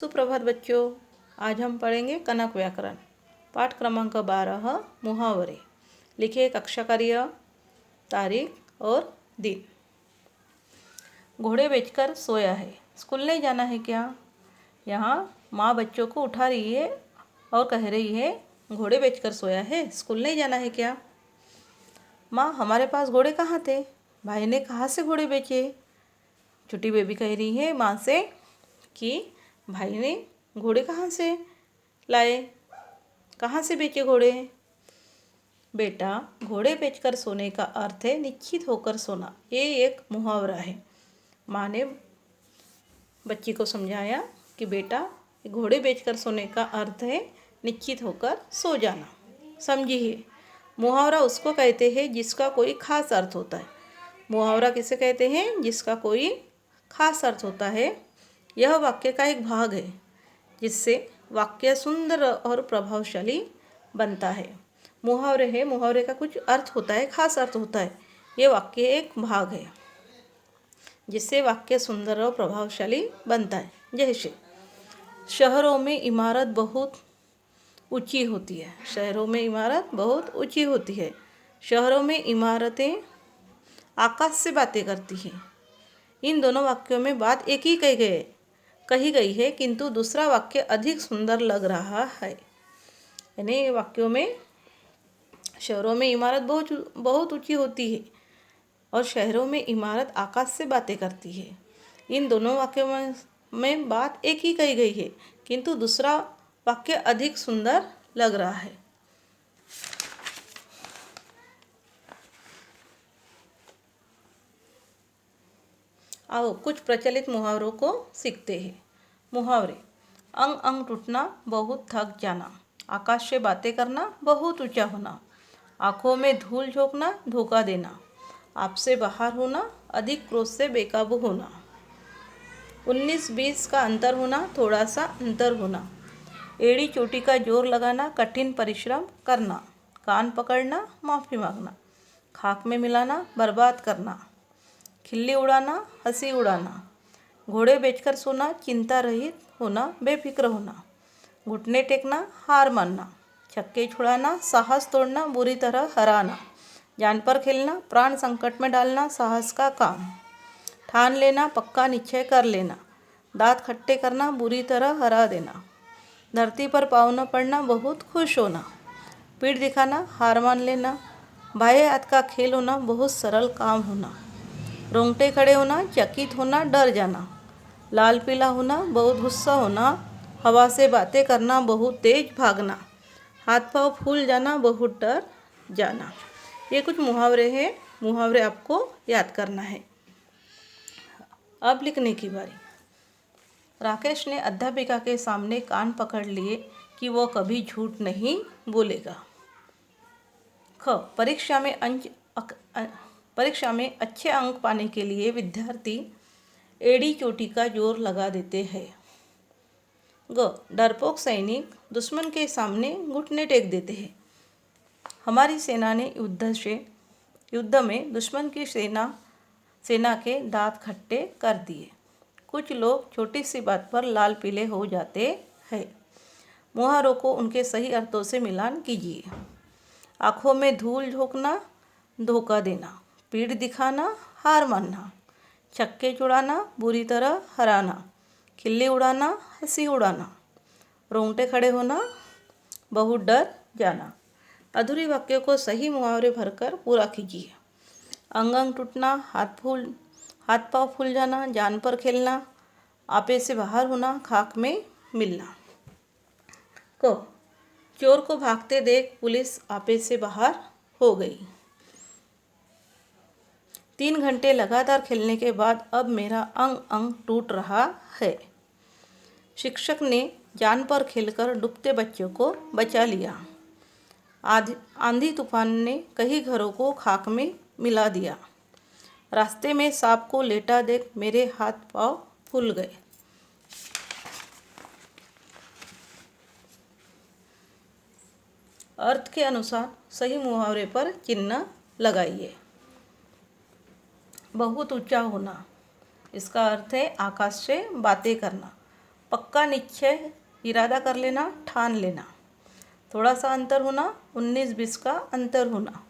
सुप्रभात बच्चों, आज हम पढ़ेंगे कनक व्याकरण पाठ क्रमांक 12 मुहावरे। लिखिए कक्षा कार्य, तारीख और दिन। घोड़े बेचकर सोया है, स्कूल नहीं जाना है क्या? यहाँ माँ बच्चों को उठा रही है और कह रही है घोड़े बेचकर सोया है, स्कूल नहीं जाना है क्या? माँ, हमारे पास घोड़े कहाँ थे? भाई ने कहाँ से घोड़े बेचे? छोटी बेबी कह रही है माँ से कि भाई ने घोड़े कहाँ से लाए, कहाँ से बेचे घोड़े? बेटा, घोड़े बेचकर सोने का अर्थ है निश्चित होकर सोना। ये एक मुहावरा है। माँ ने बच्ची को समझाया कि बेटा, घोड़े बेचकर सोने का अर्थ है निश्चित होकर सो जाना। समझिए, मुहावरा उसको कहते हैं जिसका कोई खास अर्थ होता है। मुहावरा किसे कहते हैं? जिसका कोई खास अर्थ होता है। यह वाक्य का एक भाग है जिससे वाक्य सुंदर और प्रभावशाली बनता है। मुहावरे का कुछ अर्थ होता है, खास अर्थ होता है। ये वाक्य एक भाग है जिससे वाक्य सुंदर और प्रभावशाली बनता है। जैसे शहरों में इमारत बहुत ऊंची होती है। शहरों में इमारत बहुत ऊंची होती है। शहरों में इमारतें आकाश से बातें करती हैं। इन दोनों वाक्यों में बात एक ही कही गई है, किंतु दूसरा वाक्य अधिक सुंदर लग रहा है। यानी वाक्यों में शहरों में इमारत बहुत ऊंची होती है और शहरों में इमारत आकाश से बातें करती है। इन दोनों वाक्यों में बात एक ही कही गई है, किंतु दूसरा वाक्य अधिक सुंदर लग रहा है। आओ कुछ प्रचलित मुहावरों को सीखते हैं। मुहावरे: अंग अंग टूटना, बहुत थक जाना। आकाश से बातें करना, बहुत ऊंचा होना। आँखों में धूल झोंकना, धोखा देना। आपसे बाहर होना, अधिक क्रोध से बेकाबू होना। 19-20 का अंतर होना, थोड़ा सा अंतर होना। एड़ी चोटी का जोर लगाना, कठिन परिश्रम करना। कान पकड़ना, माफ़ी मांगना। खाक में मिलाना, बर्बाद करना। खिल्ली उड़ाना, हंसी उड़ाना। घोड़े बेचकर सोना, चिंता रहित होना, बेफिक्र होना। घुटने टेकना, हार मानना। छक्के छुड़ाना, साहस तोड़ना, बुरी तरह हराना। जान पर खेलना, प्राण संकट में डालना, साहस का काम। ठान लेना, पक्का निश्चय कर लेना। दांत खट्टे करना, बुरी तरह हरा देना। धरती पर पाँव न पड़ना, बहुत खुश होना। पीठ दिखाना, हार मान लेना। बाएं हाथ का खेल होना, बहुत सरल काम होना। रोंगटे खड़े होना, चकित होना, डर जाना। लाल पीला होना, बहुत गुस्सा होना। हवा से बातें करना, बहुत तेज भागना। हाथ पाँव फूल जाना, बहुत डर जाना। ये कुछ मुहावरे हैं। मुहावरे आपको याद करना है। अब लिखने की बारी। राकेश ने अध्यापिका के सामने कान पकड़ लिए कि वो कभी झूठ नहीं बोलेगा। ख. परीक्षा में अच्छे अंक पाने के लिए विद्यार्थी एड़ी चोटी का जोर लगा देते हैं। ग. डरपोक सैनिक दुश्मन के सामने घुटने टेक देते हैं। हमारी सेना ने युद्ध में दुश्मन की सेना के दांत खट्टे कर दिए। कुछ लोग छोटी सी बात पर लाल पीले हो जाते हैं। मुहावरों को उनके सही अर्थों से मिलान कीजिए। आँखों में धूल झोंकना, धोखा देना। पीठ दिखाना, हार मानना। छक्के छुड़ाना, बुरी तरह हराना। खिल्ली उड़ाना, हंसी उड़ाना। रोंगटे खड़े होना, बहुत डर जाना। अधूरी वाक्यों को सही मुहावरे भरकर पूरा कीजिए। अंग अंग टूटना, हाथ पाँव फूल जाना, जान पर खेलना, आपे से बाहर होना, खाक में मिलना। को चोर को भागते देख पुलिस आपे से बाहर हो गई। 3 घंटे लगातार खेलने के बाद अब मेरा अंग अंग टूट रहा है। शिक्षक ने जान पर खेलकर डूबते बच्चों को बचा लिया। आंधी तूफान ने कई घरों को खाक में मिला दिया। रास्ते में सांप को लेटा देख मेरे हाथ पाँव फूल गए। अर्थ के अनुसार सही मुहावरे पर चिन्ह लगाइए। बहुत ऊंचा होना, इसका अर्थ है आकाश से बातें करना। पक्का निश्चय, इरादा कर लेना, ठान लेना। थोड़ा सा अंतर होना, 19-20 का अंतर होना।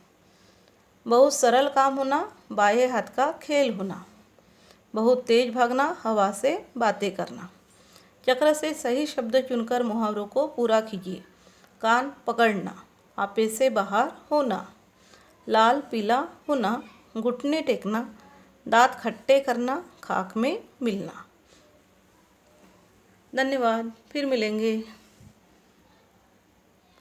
बहुत सरल काम होना, बाएं हाथ का खेल होना। बहुत तेज भागना, हवा से बातें करना। चक्र से सही शब्द चुनकर मुहावरों को पूरा कीजिए। कान पकड़ना, आपे से बाहर होना। लाल पीला होना, घुटने टेकना। दांत खट्टे करना, खाक में मिलना। धन्यवाद, फिर मिलेंगे।